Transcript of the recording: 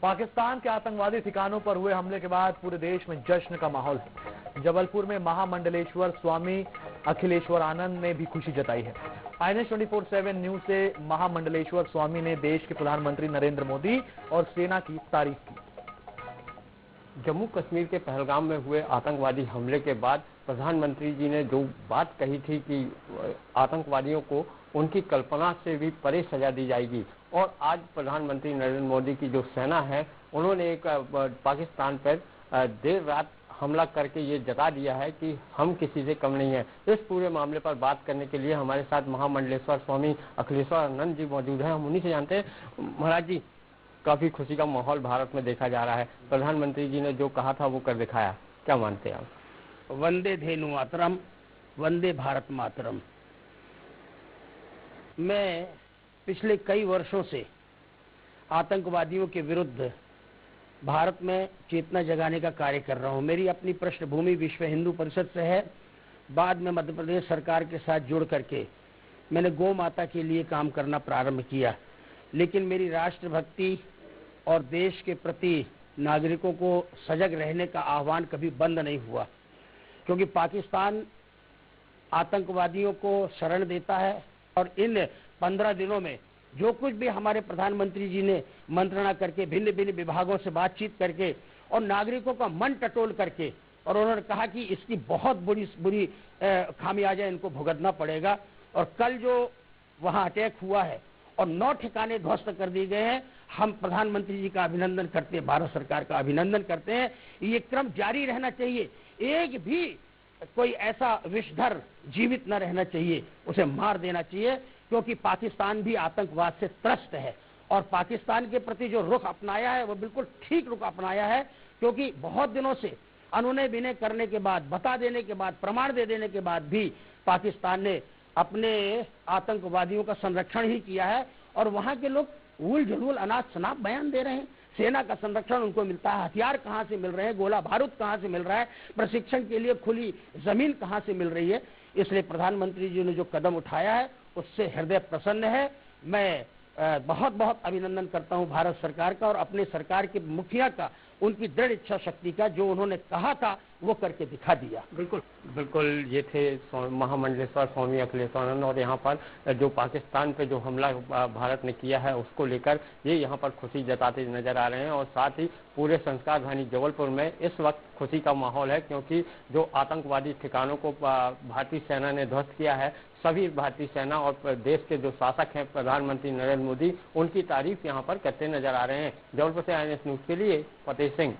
पाकिस्तान के आतंकवादी ठिकानों पर हुए हमले के बाद पूरे देश में जश्न का माहौल है। जबलपुर में महामंडलेश्वर स्वामी अखिलेश्वर आनंद ने भी खुशी जताई है। INS 24/7 न्यूज से महामंडलेश्वर स्वामी ने देश के प्रधानमंत्री नरेंद्र मोदी और सेना की तारीफ की। जम्मू कश्मीर के पहलगाम में हुए आतंकवादी हमले के बाद प्रधानमंत्री जी ने जो बात कही थी कि आतंकवादियों को उनकी कल्पना से भी परे सजा दी जाएगी, और आज प्रधानमंत्री नरेंद्र मोदी की जो सेना है उन्होंने एक पाकिस्तान पर देर रात हमला करके ये जता दिया है कि हम किसी से कम नहीं है। इस पूरे मामले पर बात करने के लिए हमारे साथ महामंडलेश्वर स्वामी अखिलेश्वर आनंद जी मौजूद हैं। हम उन्हीं से जानते हैं। महाराज जी, काफी खुशी का माहौल भारत में देखा जा रहा है। प्रधानमंत्री जी ने जो कहा था वो कर दिखाया, क्या मानते हैं आप? वंदे धेनु मातरम, वंदे भारत मातरम। मैं पिछले कई वर्षों से आतंकवादियों के विरुद्ध भारत में चेतना जगाने का कार्य कर रहा हूं। मेरी अपनी पृष्ठभूमि विश्व हिंदू परिषद से है। बाद में मध्य प्रदेश सरकार के साथ जुड़ करके मैंने गौ माता के लिए काम करना प्रारंभ किया, लेकिन मेरी राष्ट्रभक्ति और देश के प्रति नागरिकों को सजग रहने का आह्वान कभी बंद नहीं हुआ, क्योंकि पाकिस्तान आतंकवादियों को शरण देता है। और इन 15 दिनों में जो कुछ भी हमारे प्रधानमंत्री जी ने मंत्रणा करके भिन्न भिन्न विभागों से बातचीत करके और नागरिकों का मन टटोल करके, और उन्होंने कहा कि इसकी बहुत बुरी खामियाजा इनको भुगतना पड़ेगा। और कल जो वहां अटैक हुआ है और 9 ठिकाने ध्वस्त कर दिए गए हैं, हम प्रधानमंत्री जी का अभिनंदन करते हैं, भारत सरकार का अभिनंदन करते हैं। ये क्रम जारी रहना चाहिए। एक भी कोई ऐसा विषधर जीवित न रहना चाहिए, उसे मार देना चाहिए, क्योंकि पाकिस्तान भी आतंकवाद से त्रस्त है। और पाकिस्तान के प्रति जो रुख अपनाया है वो बिल्कुल ठीक रुख अपनाया है, क्योंकि बहुत दिनों से अनुनय विनय करने के बाद, बता देने के बाद, प्रमाण दे देने के बाद भी पाकिस्तान ने अपने आतंकवादियों का संरक्षण ही किया है। और वहां के लोग उल झुल अनाज शनाब बयान दे रहे हैं। सेना का संरक्षण उनको मिलता है, हथियार कहां से मिल रहे हैं, गोला बारूद कहां से मिल रहा है, प्रशिक्षण के लिए खुली जमीन कहां से मिल रही है। इसलिए प्रधानमंत्री जी ने जो कदम उठाया है उससे हृदय प्रसन्न है। मैं बहुत बहुत अभिनंदन करता हूं भारत सरकार का और अपने सरकार के मुखिया का, उनकी दृढ़ इच्छा शक्ति का। जो उन्होंने कहा था वो करके दिखा दिया। बिल्कुल बिल्कुल, ये थे महामंडलेश्वर स्वामी अखिलेश्वर आनंद। और यहाँ पर जो पाकिस्तान पे जो हमला भारत ने किया है उसको लेकर ये यहाँ पर खुशी जताते नजर आ रहे हैं। और साथ ही पूरे संस्कार धानी जबलपुर में इस वक्त खुशी का माहौल है, क्योंकि जो आतंकवादी ठिकानों को भारतीय सेना ने ध्वस्त किया है, सभी भारतीय सेना और देश के जो शासक हैं प्रधानमंत्री नरेंद्र मोदी, उनकी तारीफ यहाँ पर करते नजर आ रहे हैं। जबलपुर से INS न्यूज के लिए फतेह सिंह।